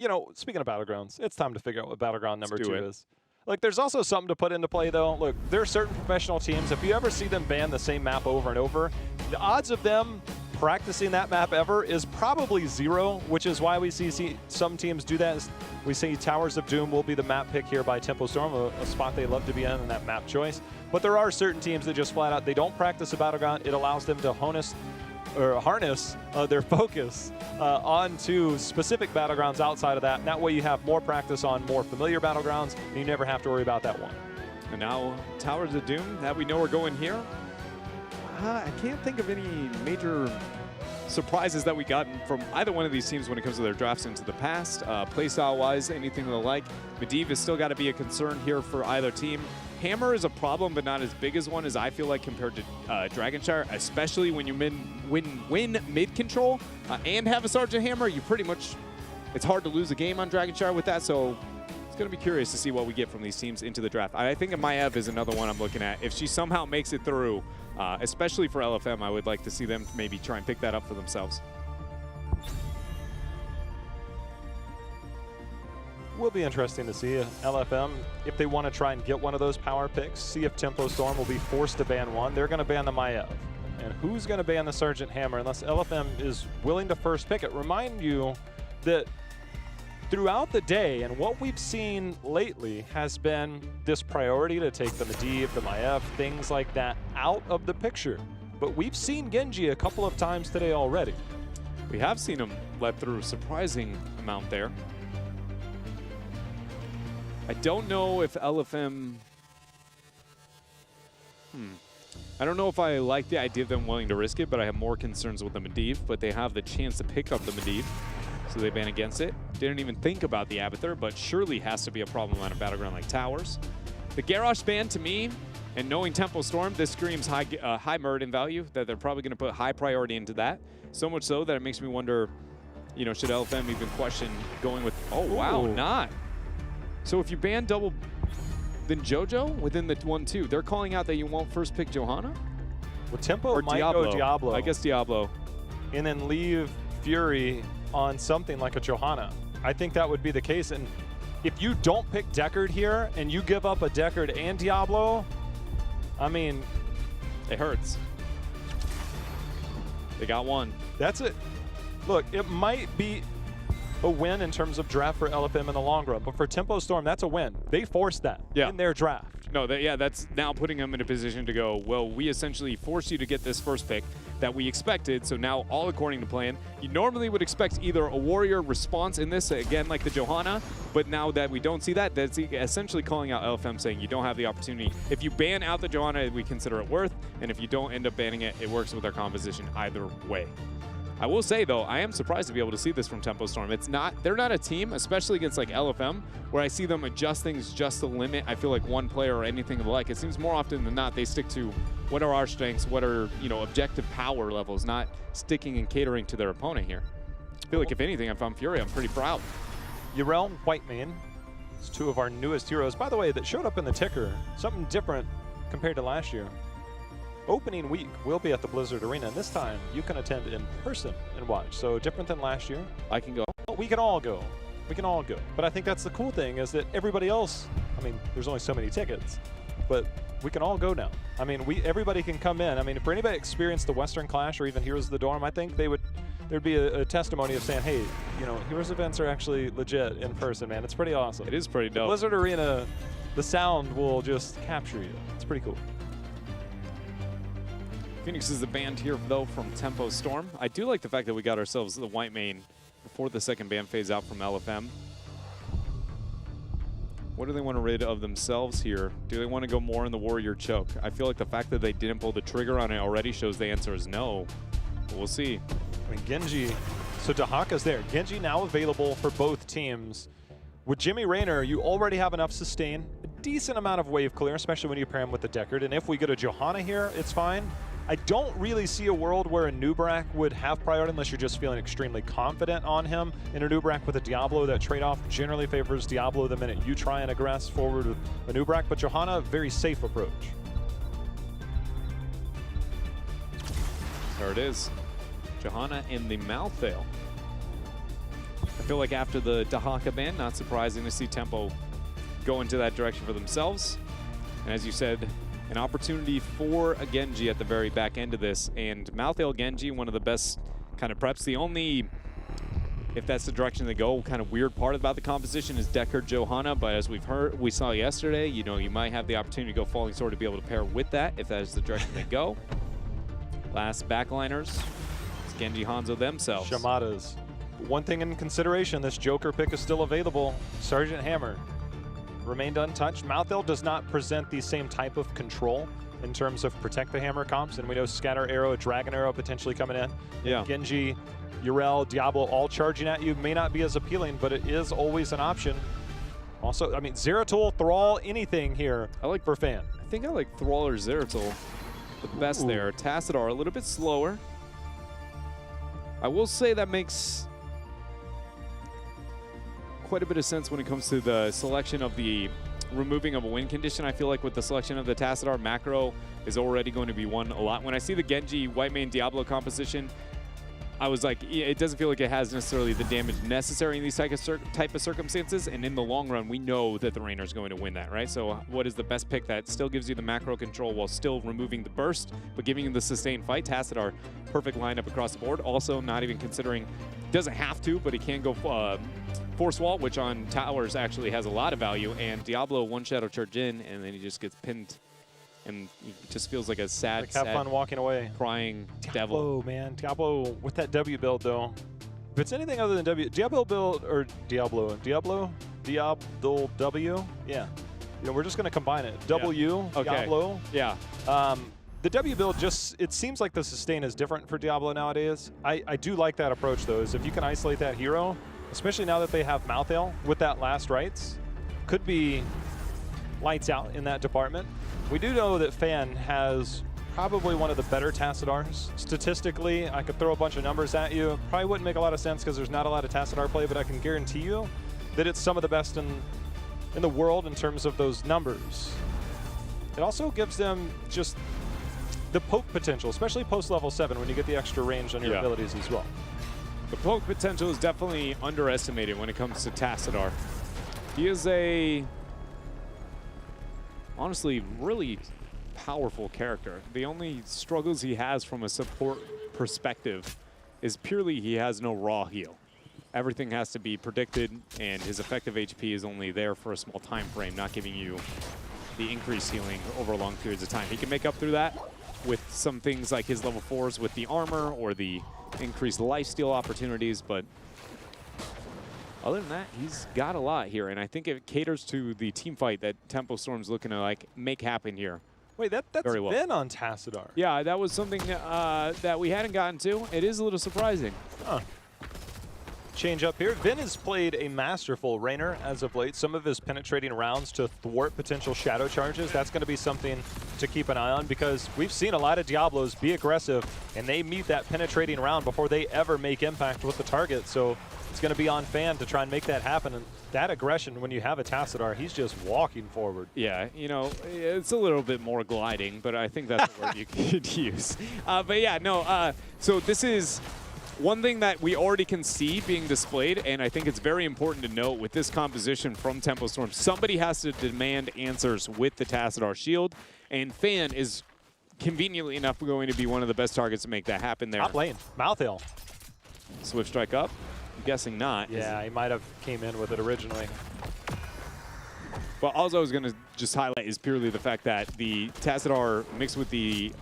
you know, speaking of Battlegrounds, it's time to figure out what Battleground number 2 it. is. Like, there's also something to put into play, though. Look, there are certain professional teams, if you ever see them ban the same map over and over, the odds of them practicing that map ever is probably 0, which is why we see some teams do that. We see Towers of Doom will be the map pick here by Tempo Storm, a spot they love to be in that map choice. But there are certain teams that just flat out, they don't practice a Battleground. It allows them to harness their focus onto specific Battlegrounds outside of that. And that way you have more practice on more familiar Battlegrounds, and you never have to worry about that one. And now Towers of Doom, that we know are going here. I can't think of any major surprises that we got from either one of these teams when it comes to their drafts into the past. Playstyle-wise, anything of the like. Medivh has still got to be a concern here for either team. Hammer is a problem, but not as big as one as I feel like compared to Dragonshire, especially when you win mid-control and have a Sergeant Hammer. You pretty much, it's hard to lose a game on Dragonshire with that, so it's going to be curious to see what we get from these teams into the draft. I think Maiev is another one I'm looking at. If she somehow makes it through, especially for LFM, I would like to see them maybe try and pick that up for themselves. Will be interesting to see LFM, if they want to try and get one of those power picks, see if Tempo Storm will be forced to ban one. They're going to ban the Maiev. And who's going to ban the Sergeant Hammer unless LFM is willing to first pick it? Remind you that throughout the day, and what we've seen lately has been this priority to take the Medivh, the Maiev, things like that out of the picture. But we've seen Genji a couple of times today already. We have seen him let through a surprising amount there. I don't know if LFM... I don't know if I like the idea of them willing to risk it, but I have more concerns with the Medivh. But they have the chance to pick up the Medivh, so they ban against it. Didn't even think about the Abathur, but surely has to be a problem on a battleground like Towers. The Garrosh ban, to me, and knowing Tempo Storm, this screams high Muradin value, that they're probably going to put high priority into that. So much so that it makes me wonder, you know, should LFM even question going with... Oh, wow, not. So if you ban double, then JoJo within the 1-2, they're calling out that you won't first pick Johanna? Well, Tempo Or might Diablo. go Diablo. I guess Diablo. And then leave Fury on something like a Johanna. I think that would be the case. And if you don't pick Deckard here and you give up a Deckard and Diablo, I mean, it hurts. They got one. That's it. Look, it might be a win in terms of draft for LFM in the long run, but for Tempo Storm, that's a win. They forced that in their draft. No, that's now putting them in a position to go, well, we essentially forced you to get this first pick that we expected, so now all according to plan. You normally would expect either a warrior response in this, again, like the Johanna, but now that we don't see that, that's essentially calling out LFM saying you don't have the opportunity. If you ban out the Johanna, we consider it worth, and if you don't end up banning it, it works with our composition either way. I will say, though, I am surprised to be able to see this from Tempo Storm. They're not a team, especially against like LFM, where I see them adjust things just to limit, I feel like, one player or anything of the like. It seems more often than not they stick to what are our strengths, what are, you know, objective power levels, not sticking and catering to their opponent here. I feel like, if anything, if I'm Fury, I'm pretty proud. Yarel, Whitemane, it's two of our newest heroes, by the way, that showed up in the ticker. Something different compared to last year. Opening week will be at the Blizzard Arena, and this time you can attend in person and watch. So different than last year. I can go. We can all go. We can all go. But I think that's the cool thing, is that everybody else, I mean, there's only so many tickets, but we can all go now. I mean, everybody can come in. I mean, for anybody experienced the Western Clash or even Heroes of the Dorm, I think there'd be a testimony of saying, hey, you know, Heroes events are actually legit in person, man. It's pretty awesome. It is pretty dope. The Blizzard Arena, the sound will just capture you. It's pretty cool. Phoenix is the band here, though, from Tempo Storm. I do like the fact that we got ourselves the Whitemane before the second ban phase out from LFM. What do they want to rid of themselves here? Do they want to go more in the Warrior Choke? I feel like the fact that they didn't pull the trigger on it already shows the answer is no. But we'll see. I mean, Genji, so Dahaka's there. Genji now available for both teams. With Jimmy Raynor, you already have enough sustain, a decent amount of wave clear, especially when you pair him with the Deckard. And if we get a Johanna here, it's fine. I don't really see a world where a Nubrak would have priority unless you're just feeling extremely confident on him. In a Nubrak with a Diablo, that trade-off generally favors Diablo the minute you try and aggress forward with a Nubrak, but Johanna, very safe approach. There it is. Johanna in the Malthael. I feel like after the Dahaka ban, not surprising to see Tempo go into that direction for themselves. And as you said, an opportunity for a Genji at the very back end of this. And Malthael Genji, one of the best kind of preps. The only, if that's the direction they go, kind of weird part about the composition is Deckard Johanna. But as we saw yesterday, you know, you might have the opportunity to go Falling Sword to be able to pair with that if that is the direction they go. Last backliners, it's Genji Hanzo themselves. Shamadas. One thing in consideration, this Joker pick is still available. Sergeant Hammer remained untouched. Malthael does not present the same type of control in terms of protect the hammer comps, and we know Scatter Arrow, Dragon Arrow potentially coming in. Yeah. Genji, Yrel, Diablo all charging at you may not be as appealing, but it is always an option. Also, I mean, Zeratul, Thrall, anything here I like for Fan. I think I like Thrall or Zeratul the best there. Tassadar a little bit slower. I will say that makes quite a bit of sense when it comes to the selection of the removing of a win condition. I feel like with the selection of the Tassadar, macro is already going to be won a lot. When I see the Genji white main Diablo composition, I was like, it doesn't feel like it has necessarily the damage necessary in these type of circumstances, and in the long run, we know that the Reigner is going to win that, right? So what is the best pick that still gives you the macro control while still removing the burst, but giving you the sustained fight? Tassadar, perfect lineup across the board. Also, not even considering, doesn't have to, but he can go Force Wall, which on towers actually has a lot of value, and Diablo one Shadow Charge in, and then he just gets pinned. And he just feels like a sad, Like, have fun walking away. Crying devil. Oh man, Diablo with that W build though. If it's anything other than Diablo build or Diablo W, yeah. You know, we're just gonna combine it. W, Okay. Diablo. Yeah. The W build it seems like the sustain is different for Diablo nowadays. I do like that approach though, is if you can isolate that hero, especially now that they have Malthael with that last rights, could be lights out in that department. We do know that Fan has probably one of the better Tassadars. Statistically, I could throw a bunch of numbers at you. Probably wouldn't make a lot of sense because there's not a lot of Tassadar play, but I can guarantee you that it's some of the best in the world in terms of those numbers. It also gives them just the poke potential, especially post level 7 when you get the extra range on your abilities as well. The poke potential is definitely underestimated when it comes to Tassadar. He is a honestly really powerful character. The only struggles he has from a support perspective is purely he has no raw heal. Everything has to be predicted, and his effective HP is only there for a small time frame, not giving you the increased healing over long periods of time. He can make up through that with some things like his level 4s with the armor or the increased lifesteal opportunities, but other than that, he's got a lot here, and I think it caters to the team fight that Tempo Storm's looking to like make happen here. Wait, that's Very well. been on Tassadar. Yeah, that was something that we hadn't gotten to. It is a little surprising. Huh. Change up here. Vin has played a masterful Reigner as of late. Some of his penetrating rounds to thwart potential shadow charges. That's going to be something to keep an eye on because we've seen a lot of Diablos be aggressive and they meet that penetrating round before they ever make impact with the target. So it's going to be on Fan to try and make that happen. And that aggression, when you have a Tassadar, he's just walking forward. Yeah, you know, it's a little bit more gliding, but I think that's the word you could use. But yeah, no, so this is one thing that we already can see being displayed, and I think it's very important to note with this composition from Tempo Storm, somebody has to demand answers with the Tassadar shield, and Fan is conveniently enough going to be one of the best targets to make that happen there. Top lane, Malthael. Swift strike up? I'm guessing not. Yeah, he might have came in with it originally. But all I was going to just highlight is purely the fact that the Tassadar mixed with the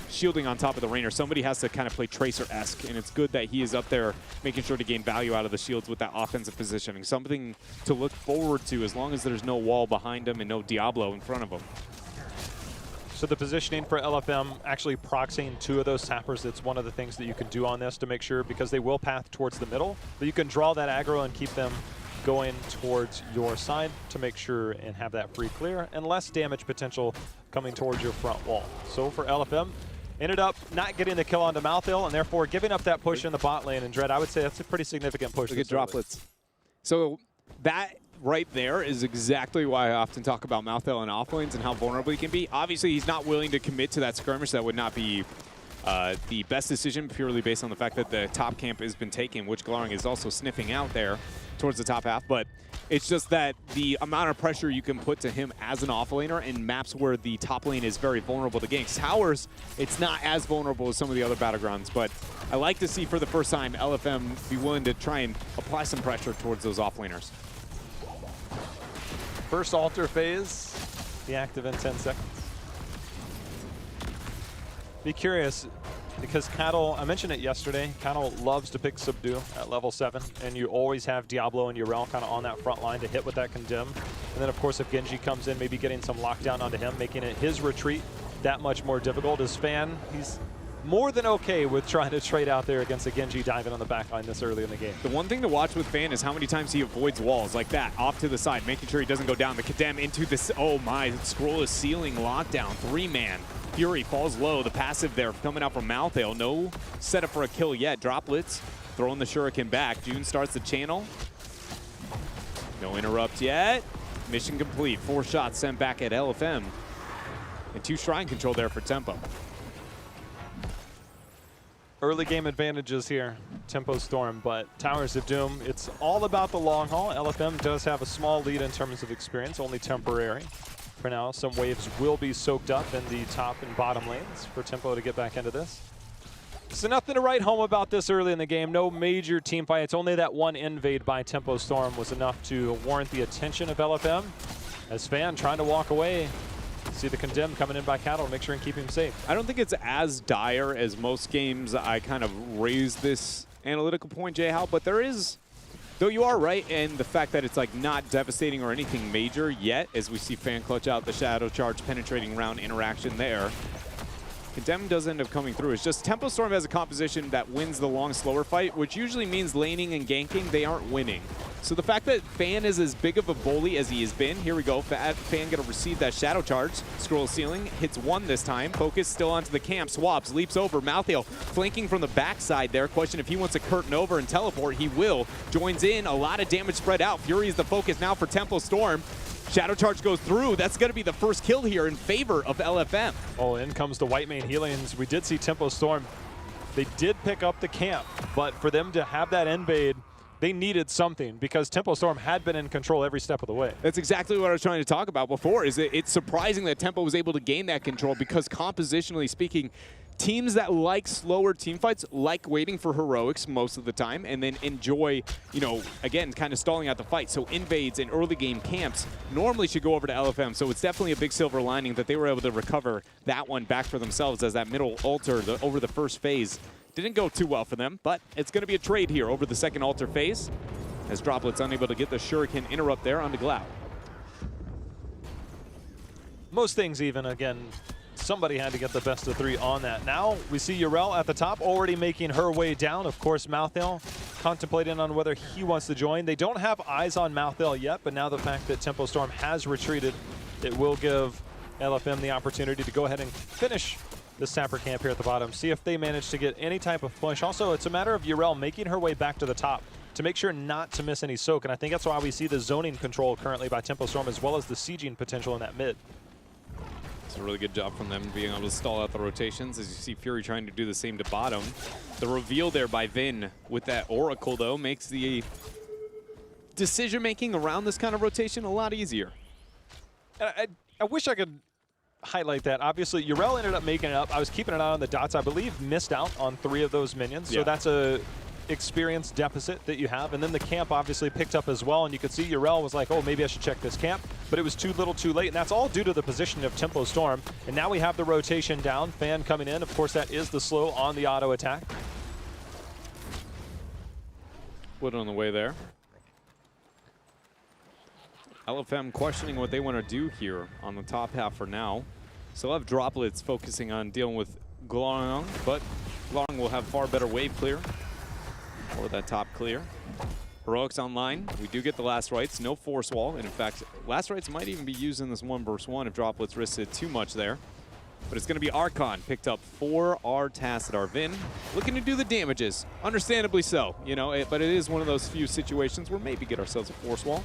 shielding on top of the Reigner, somebody has to kind of play Tracer-esque, and it's good that he is up there making sure to gain value out of the shields with that offensive positioning. Something to look forward to as long as there's no wall behind him and no Diablo in front of him. So the positioning for LFM, actually proxying 2 of those sappers, it's one of the things that you can do on this to make sure, because they will path towards the middle, but you can draw that aggro and keep them going towards your side to make sure and have that free clear and less damage potential coming towards your front wall. So for LFM, ended up not getting the kill onto Malthael and therefore giving up that push in the bot lane. And Dread, I would say that's a pretty significant push. Look at droplets. So that right there is exactly why I often talk about Malthael and off lanes and how vulnerable he can be. Obviously, he's not willing to commit to that skirmish. That would not be the best decision purely based on the fact that the top camp has been taken, which Glaring is also sniffing out there towards the top half. But it's just that the amount of pressure you can put to him as an offlaner in maps where the top lane is very vulnerable to ganks. Towers, it's not as vulnerable as some of the other battlegrounds, but I like to see for the first time LFM be willing to try and apply some pressure towards those offlaners. First altar phase, be active in 10 seconds. Be curious, because Cattle, I mentioned it yesterday, Cattle loves to pick Subdue at level 7, and you always have Diablo and Yrel kind of on that front line to hit with that Condemn. And then, of course, if Genji comes in, maybe getting some lockdown onto him, making it his retreat that much more difficult. As Fan, he's more than okay with trying to trade out there against a Genji diving on the back line this early in the game. The one thing to watch with Fan is how many times he avoids walls like that, off to the side, making sure he doesn't go down. The Condemn into this, oh my, Scroll is sealing lockdown, 3-man. Fury falls low, the passive there coming out from Malthael. No setup for a kill yet. Droplets throwing the Shuriken back. June starts the channel. No interrupt yet. Mission complete. 4 shots sent back at LFM. And 2 shrine control there for Tempo. Early game advantages here, Tempo Storm, but Towers of Doom, it's all about the long haul. LFM does have a small lead in terms of experience, only temporary. For now, some waves will be soaked up in the top and bottom lanes for Tempo to get back into this. So nothing to write home about this early in the game. No major team fight. It's only that one invade by Tempo Storm was enough to warrant the attention of LFM. As Fan trying to walk away, see the Condemn coming in by Cattle to make sure and keep him safe. I don't think it's as dire as most games I kind of raise this analytical point, J-How, but there is... Though you are right in the fact that it's like not devastating or anything major yet, as we see Fan clutch out the Shadow Charge penetrating round interaction there. Condemn does end up coming through. It's just Tempo Storm has a composition that wins the long, slower fight, which usually means laning and ganking, they aren't winning. So the fact that Fan is as big of a bully as he has been, here we go, Fan gonna receive that Shadow Charge, Scroll ceiling, hits 1 this time, Focus still onto the camp, swaps, leaps over, Malthael flanking from the backside there, question if he wants to curtain over and teleport, he will, joins in, a lot of damage spread out, Fury is the focus now for Tempo Storm. Shadow Charge goes through. That's going to be the first kill here in favor of LFM. Oh, in comes the White Mane healings. We did see Tempo Storm. They did pick up the camp, but for them to have that invade, they needed something because Tempo Storm had been in control every step of the way. That's exactly what I was trying to talk about before, is that it's surprising that Tempo was able to gain that control because compositionally speaking, teams that like slower team fights like waiting for heroics most of the time and then enjoy, you know, again, kind of stalling out the fight. So invades and early game camps normally should go over to LFM. So it's definitely a big silver lining that they were able to recover that one back for themselves as that middle altar over the first phase didn't go too well for them. But it's going to be a trade here over the second altar phase as Droplet's unable to get the Shuriken interrupt there onto Glau. Most things even, again, somebody had to get the best of 3 on that. Now we see Yrel at the top already making her way down. Of course, Malthael contemplating on whether he wants to join. They don't have eyes on Malthael yet, but now the fact that Tempo Storm has retreated, it will give LFM the opportunity to go ahead and finish the Sapper camp here at the bottom, see if they manage to get any type of push. Also, it's a matter of Yrel making her way back to the top to make sure not to miss any soak, and I think that's why we see the zoning control currently by Tempo Storm as well as the sieging potential in that mid. It's a really good job from them being able to stall out the rotations as you see Fury trying to do the same to bottom. The reveal there by Vin with that Oracle, though, makes the decision-making around this kind of rotation a lot easier. I wish I could highlight that. Obviously, Yrel ended up making it up. I was keeping an eye on the dots. I believe missed out on 3 of those minions, so that's a experience deficit that you have. And then the camp obviously picked up as well, and you could see Yrel was like, oh, maybe I should check this camp, but it was too little too late, and that's all due to the position of Tempo Storm. And now we have the rotation down, Fan coming in. Of course, that is the slow on the auto attack. Put on the way there. LFM questioning what they want to do here on the top half for now. Still have Droplets focusing on dealing with Glong, but Glong will have far better wave clear. Or that top clear. Heroics online. We do get the last rights. No force wall. And in fact, last rights might even be used in this 1v1 if Droplets risked it too much there. But it's going to be Archon picked up for our Tacit Arvin. Looking to do the damages. Understandably so. You know, but it is one of those few situations where maybe get ourselves a force wall.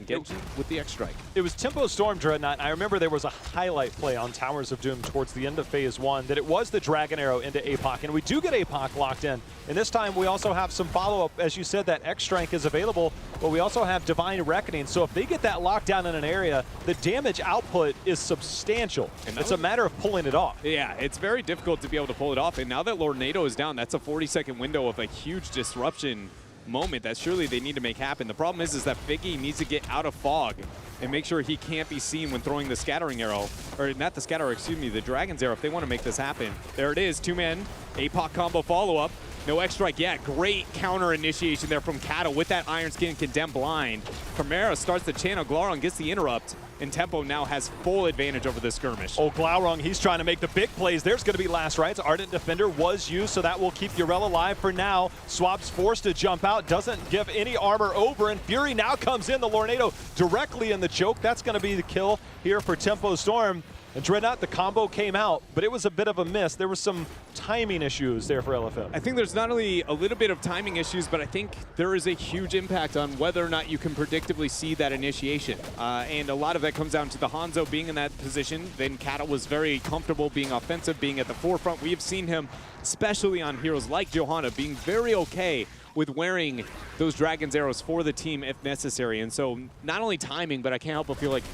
Genji with the X strike. It was Tempo Storm Dreadnought. I remember there was a highlight play on Towers of Doom towards the end of Phase 1 that it was the Dragon Arrow into APOC, and we do get APOC locked in. And this time we also have some follow-up. As you said, that X strike is available, but we also have Divine Reckoning. So if they get that locked down in an area, the damage output is substantial. And it's a matter of pulling it off. Yeah, it's very difficult to be able to pull it off. And now that Lornado is down, that's a 40-second window of a huge disruption moment that surely they need to make happen. The problem is that Figgy needs to get out of fog and make sure he can't be seen when throwing the scattering arrow, or not the scatter, excuse me, the Dragon's Arrow if they want to make this happen. There it is, two-man APOC combo follow-up. No X strike yet. Great counter initiation there from Cattle with that Iron Skin Condemn Blind. Chimera starts the channel. Glaurung gets the interrupt, and Tempo now has full advantage over the skirmish. Oh, Glaurung, he's trying to make the big plays. There's going to be last rites. Ardent Defender was used, so that will keep Yrel alive for now. Swab's forced to jump out, doesn't give any armor over, and Fury now comes in. The Lornado directly in the choke. That's going to be the kill here for Tempo Storm. And Dreadnought, the combo came out, but it was a bit of a miss. There were some timing issues there for LFM. I think there's not only a little bit of timing issues, but I think there is a huge impact on whether or not you can predictably see that initiation. And a lot of that comes down to the Hanzo being in that position. Then Cattle was very comfortable being offensive, being at the forefront. We have seen him, especially on heroes like Johanna, being very okay with wearing those Dragon's Arrows for the team if necessary. And so not only timing, but I can't help but feel like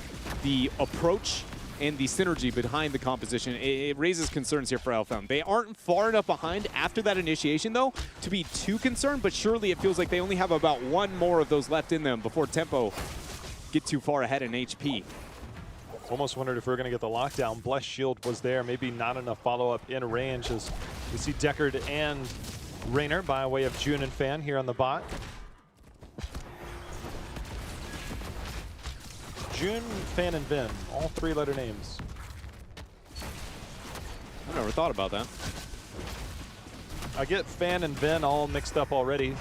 the approach and the synergy behind the composition, it raises concerns here for LFM. They aren't far enough behind after that initiation, though, to be too concerned, but surely it feels like they only have about one more of those left in them before Tempo get too far ahead in HP. Almost wondered if we were going to get the lockdown. Blessed Shield was there, maybe not enough follow-up in range as we see Deckard and Raynor by way of June and Fan here on the bot. June, Fan, and Vin, all three-letter names. I never thought about that. I get Fan and Vin all mixed up already.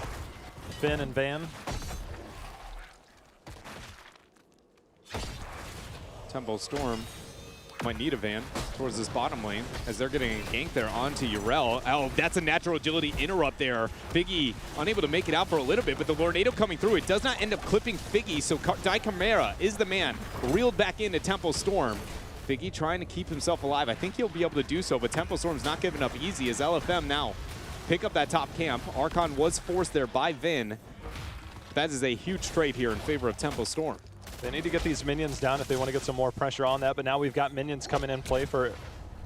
Finn and Van. Tempo Storm might need a Van towards this bottom lane as they're getting a gank there onto Yrel. Oh, that's a natural agility interrupt there. Figgy unable to make it out for a little bit, but the Lornado coming through. It does not end up clipping Figgy, so Dai Chimera is the man. Reeled back into Tempo Storm. Figgy trying to keep himself alive. I think he'll be able to do so, but Tempo Storm's not giving up easy as LFM now pick up that top camp. Archon was forced there by Vin. That is a huge trade here in favor of Tempo Storm. They need to get these minions down if they want to get some more pressure on that, but now we've got minions coming in play for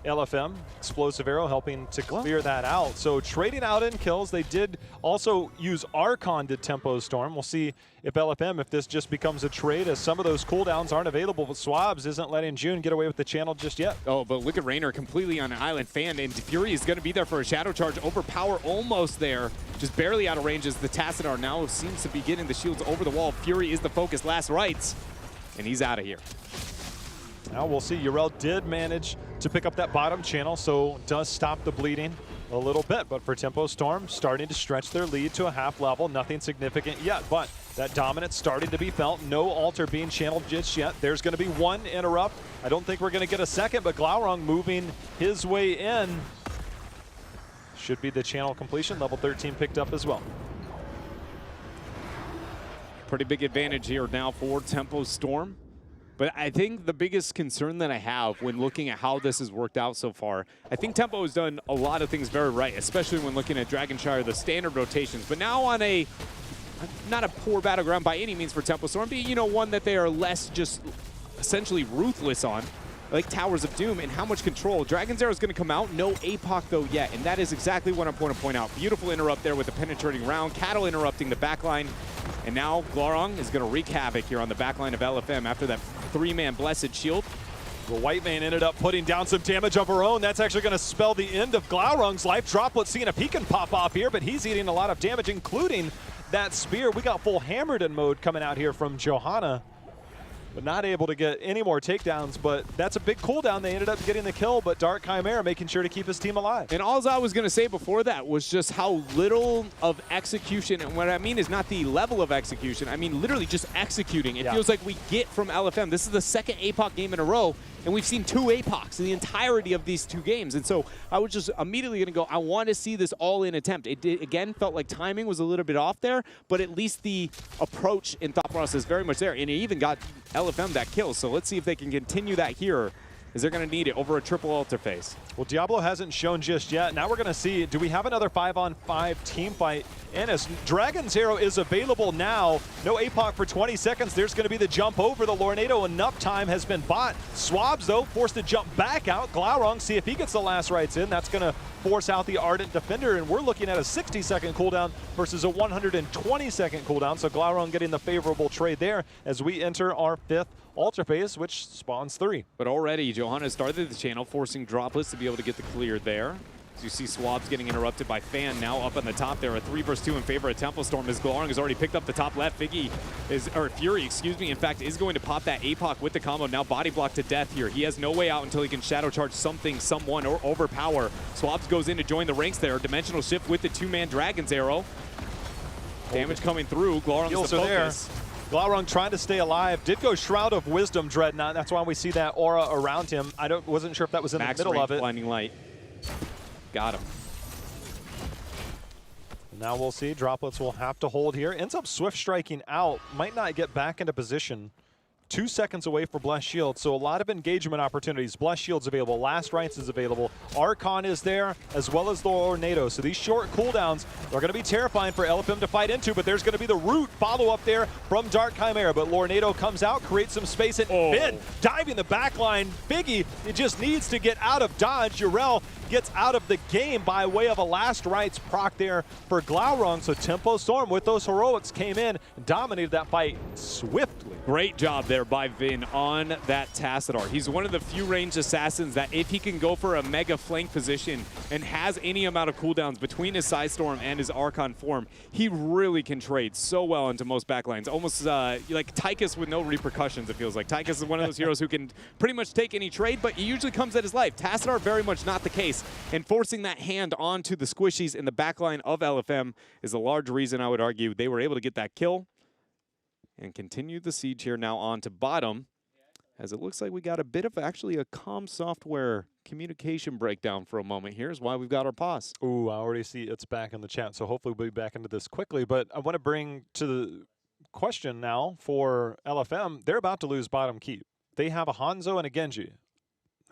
LFM. Explosive Arrow helping to clear that out. So trading out in kills. They did also use Archon to Tempo Storm. We'll see if LFM, if this just becomes a trade, as some of those cooldowns aren't available, but Swabs isn't letting June get away with the channel just yet. Oh, but look at Raynor completely on an island fan, and Fury is going to be there for a shadow charge. Overpower almost there, just barely out of range as the Tassadar now seems to be getting the shields over the wall. Fury is the focus, last rites, and he's out of here. Now we'll see. Yrel did manage to pick up that bottom channel, so does stop the bleeding a little bit. But for Tempo Storm, starting to stretch their lead to a half level. Nothing significant yet, but that dominance starting to be felt. No altar being channeled just yet. There's going to be one interrupt. I don't think we're going to get a second, but Glaurung moving his way in. Should be the channel completion. Level 13 picked up as well. Pretty big advantage here now for Tempo Storm. But I think the biggest concern that I have when looking at how this has worked out so far, I think Tempo has done a lot of things very right, especially when looking at Dragonshire, the standard rotations. But now on a, not a poor battleground by any means for Tempo Storm, but, you know, one that they are less just essentially ruthless on, like Towers of Doom, and how much control. Dragon's Arrow is going to come out. No APOC, though, yet, and that is exactly what I want to point out. Beautiful interrupt there with the penetrating round. Cattle interrupting the backline. And now Glaurung is going to wreak havoc here on the backline of LFM after that three-man Blessed Shield. The White Man ended up putting down some damage of her own. That's actually going to spell the end of Glaurung's life. Droplet seeing a Pekin pop off here, but he's eating a lot of damage, including that spear. We got full Hammered in mode coming out here from Johanna. but not able to get any more takedowns. But that's a big cooldown. They ended up getting the kill, but Dark Chimera making sure to keep his team alive. And all I was going to say before that was just how little of execution, and what I mean is not the level of execution, I mean literally just executing. It feels like we get from LFM. This is the second APOC game in a row, and we've seen 2 APOCs in the entirety of these 2 games. And so I was just immediately going to go, I want to see this all-in attempt. It again felt like timing was a little bit off there, but at least the approach and thought process is very much there. And it even got LFM that kill. So let's see if they can continue that here, as they're going to need it over a triple altar phase. Well, Diablo hasn't shown just yet. Now we're going to see, do we have another 5-on-5 team fight? And as Dragon's Arrow is available now, no APOC for 20 seconds. There's going to be the jump over the Lornado. Enough time has been bought. Swabs, though, forced to jump back out. Glaurung, see if he gets the last rights in. That's going to force out the Ardent Defender, and we're looking at a 60-second cooldown versus a 120-second cooldown. So Glaurung getting the favorable trade there as we enter our 5th Altar Phase, which spawns 3. But already, Johanna started the channel, forcing Droplets to be able to get the clear there. As you see Swabs getting interrupted by Fan now up on the top there. A 3 versus 2 in favor of Tempo Storm as Glaurung has already picked up the top left. Fury, excuse me, in fact, is going to pop that APOC with the combo. Now body block to death here. He has no way out until he can shadow charge something, someone, or overpower. Swabs goes in to join the ranks there. Dimensional shift with the 2-man Dragon's Arrow. Damage coming through. Glaurung's the focus. Glaurung trying to stay alive. Did go Shroud of Wisdom Dreadnought. That's why we see that aura around him. Wasn't sure if that was in Max the middle of it. Blinding light. Got him. Now we'll see. Droplets will have to hold here. Ends up swift striking out. Might not get back into position. 2 seconds away for Blessed Shield, so a lot of engagement opportunities. Blessed Shield's available, Last Rites is available, Archon is there, as well as the Lornado. So these short cooldowns are going to be terrifying for LFM to fight into, but there's going to be the root follow-up there from Dark Chimera. But Lornado comes out, creates some space, and Finn diving the back line. Biggie, it just needs to get out of dodge. Jarrell gets out of the game by way of a Last Rites proc there for Glaurung. So Tempo Storm with those heroics came in and dominated that fight swiftly. Great job there by Vin on that Tassadar. He's one of the few ranged assassins that if he can go for a mega flank position and has any amount of cooldowns between his Side Storm and his Archon form, he really can trade so well into most backlines. Almost like Tychus with no repercussions, it feels like. Tychus is one of those heroes who can pretty much take any trade, but he usually comes at his life. Tassadar very much not the case. And forcing that hand onto the squishies in the backline of LFM is a large reason, I would argue, they were able to get that kill and continue the siege here now on to bottom, as it looks like we got a bit of actually a comm software communication breakdown for a moment here is why we've got our pause. Ooh, I already see it's back in the chat, so hopefully we'll be back into this quickly. But I want to bring to the question now for LFM. They're about to lose bottom keep. They have a Hanzo and a Genji.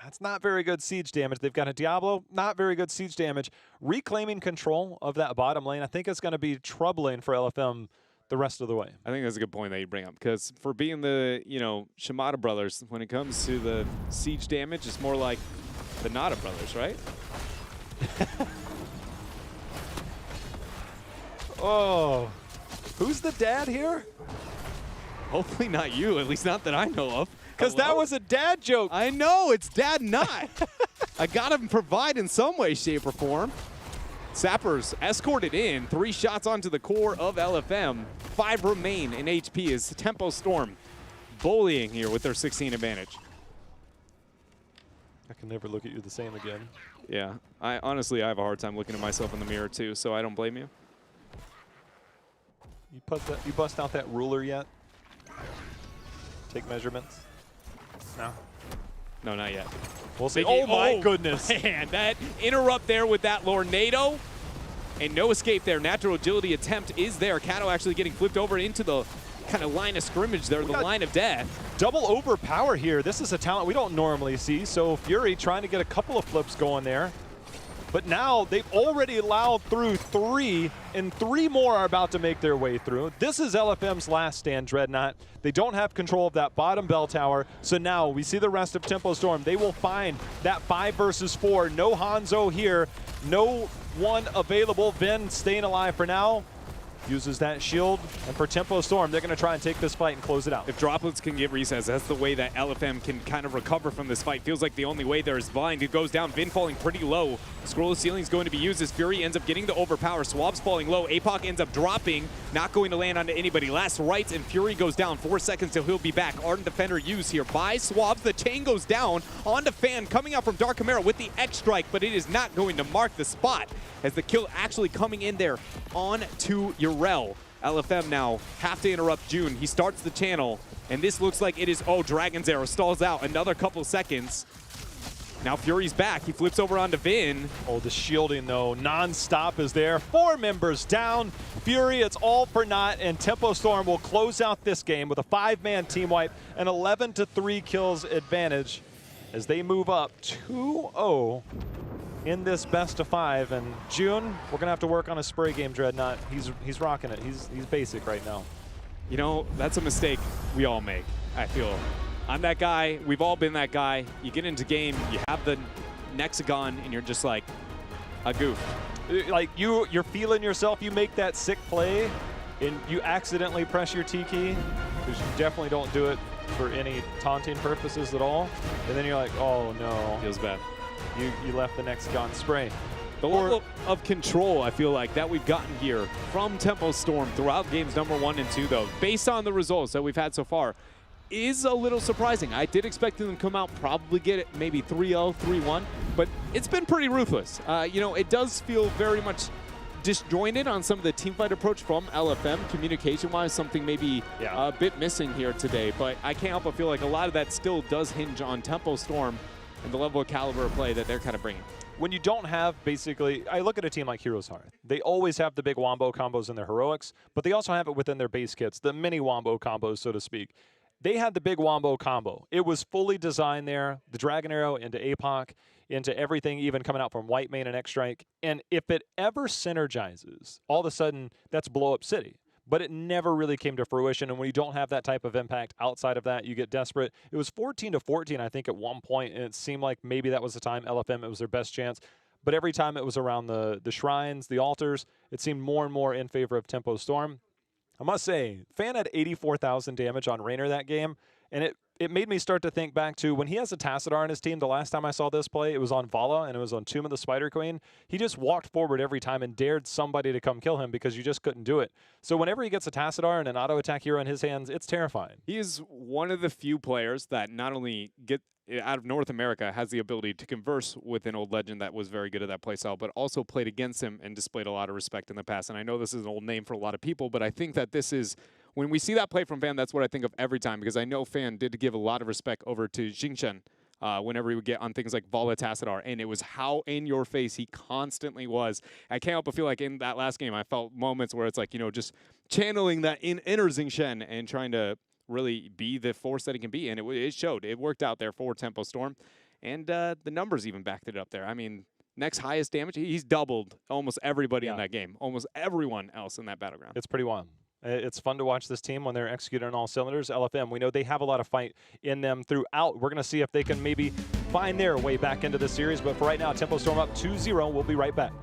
That's not very good siege damage. They've got a Diablo, not very good siege damage. Reclaiming control of that bottom lane, I think it's going to be troubling for LFM the rest of the way. I think that's a good point that you bring up, because for being the, Shimada brothers, when it comes to the siege damage, it's more like the Nada brothers, right? Oh, who's the dad here? Hopefully not you, at least not that I know of. Because that was a dad joke. I know, it's dad not. I gotta provide in some way, shape, or form. Sappers escorted in, 3 shots onto the core of LFM. 5 remain in HP as Tempo Storm bullying here with their 16 advantage. I can never look at you the same again. Yeah, honestly, I have a hard time looking at myself in the mirror too, so I don't blame you. You bust out that ruler yet? Take measurements? No. No, not yet. We'll see. Oh my goodness. Man, that interrupt there with that Lornado. And no escape there. Natural agility attempt is there. Kato actually getting flipped over into the kind of line of scrimmage there, the line of death. Double overpower here. This is a talent we don't normally see. So Fury trying to get a couple of flips going there. But now they've already allowed through 3, and 3 more are about to make their way through. This is LFM's last stand, Dreadnought. They don't have control of that bottom bell tower. So now we see the rest of Tempo Storm. They will find that 5 versus 4. No Hanzo here. No one available. Vin staying alive for now. uses that shield, and for Tempo Storm, they're going to try and take this fight and close it out. If droplets can get resets, that's the way that LFM can kind of recover from this fight. Feels like the only way there is blind. It goes down, Vin falling pretty low. Scroll of Ceiling is going to be used as Fury ends up getting the overpower. Swab's falling low. APOC ends up dropping, not going to land onto anybody. Last rights, and Fury goes down. 4 seconds till he'll be back. Ardent Defender used here by Swabs. The chain goes down onto Fan, coming out from Dark Chimera with the X strike, but it is not going to mark the spot as the kill actually coming in there on to Urel. LFM now have to interrupt June. He starts the channel, and this looks like it is, oh, Dragon's Arrow stalls out another couple seconds. Now Fury's back. He flips over onto Vin. Oh, the shielding, though, non-stop is there. 4 members down. Fury, it's all for naught, and Tempo Storm will close out this game with a 5-man team wipe, an 11-3 kills advantage as they move up 2-0 in this best of 5. And June, we're gonna have to work on a spray game, Dreadnought. He's rocking it. He's basic right now. You know, that's a mistake we all make, I feel. I'm that guy. We've all been that guy. You get into game, you have the Nexagon, and you're just like a goof. Like you're feeling yourself. You make that sick play, and you accidentally press your T key, because you definitely don't do it for any taunting purposes at all. And then you're like, oh no. Feels bad. You left the Nexagon spray. The level of control, I feel like, that we've gotten here from Tempo Storm throughout games number 1 and 2, though, based on the results that we've had so far, is a little surprising. I did expect them to come out, probably get it maybe 3-0, 3-1, but it's been pretty ruthless. You know, it does feel very much disjointed on some of the teamfight approach from LFM, communication-wise, something maybe a bit missing here today, but I can't help but feel like a lot of that still does hinge on Tempo Storm and the level of caliber of play that they're kind of bringing. When you don't have, basically, I look at a team like Heroes Hearth. They always have the big wombo combos in their heroics, but they also have it within their base kits, the mini wombo combos, so to speak. They had the big wombo combo. It was fully designed there, the Dragon Arrow into APOC, into everything even coming out from White Mane and X-Strike. And if it ever synergizes, all of a sudden, that's Blow Up City. But it never really came to fruition, and when you don't have that type of impact outside of that, you get desperate. It was 14-14, I think, at one point, and it seemed like maybe that was the time LFM, it was their best chance. But every time it was around the shrines, the altars, it seemed more and more in favor of Tempo Storm. I must say, Fan had 84,000 damage on Raynor that game, and it made me start to think back to when he has a Tassadar on his team. The last time I saw this play, it was on Vala, and it was on Tomb of the Spider Queen. He just walked forward every time and dared somebody to come kill him because you just couldn't do it. So whenever he gets a Tassadar and an auto attack hero in his hands, it's terrifying. He is one of the few players that not only get out of North America has the ability to converse with an old legend that was very good at that playstyle, but also played against him and displayed a lot of respect in the past. And I know this is an old name for a lot of people, but I think that this is, when we see that play from Fan, that's what I think of every time, because I know Fan did give a lot of respect over to Xingchen whenever he would get on things like Vala Tassadar, and it was how in your face he constantly was. I can't help but feel like in that last game, I felt moments where it's like, you know, just channeling that inner Xingchen and trying to really be the force that he can be, and it showed. It worked out there for Tempo Storm, and the numbers even backed it up there. I mean, next highest damage, he's doubled almost everybody in that game, almost everyone else in that battleground. It's pretty wild. It's fun to watch this team when they're executing on all cylinders. LFM, we know they have a lot of fight in them throughout. We're going to see if they can maybe find their way back into the series, but for right now, Tempo Storm up 2-0. We'll be right back.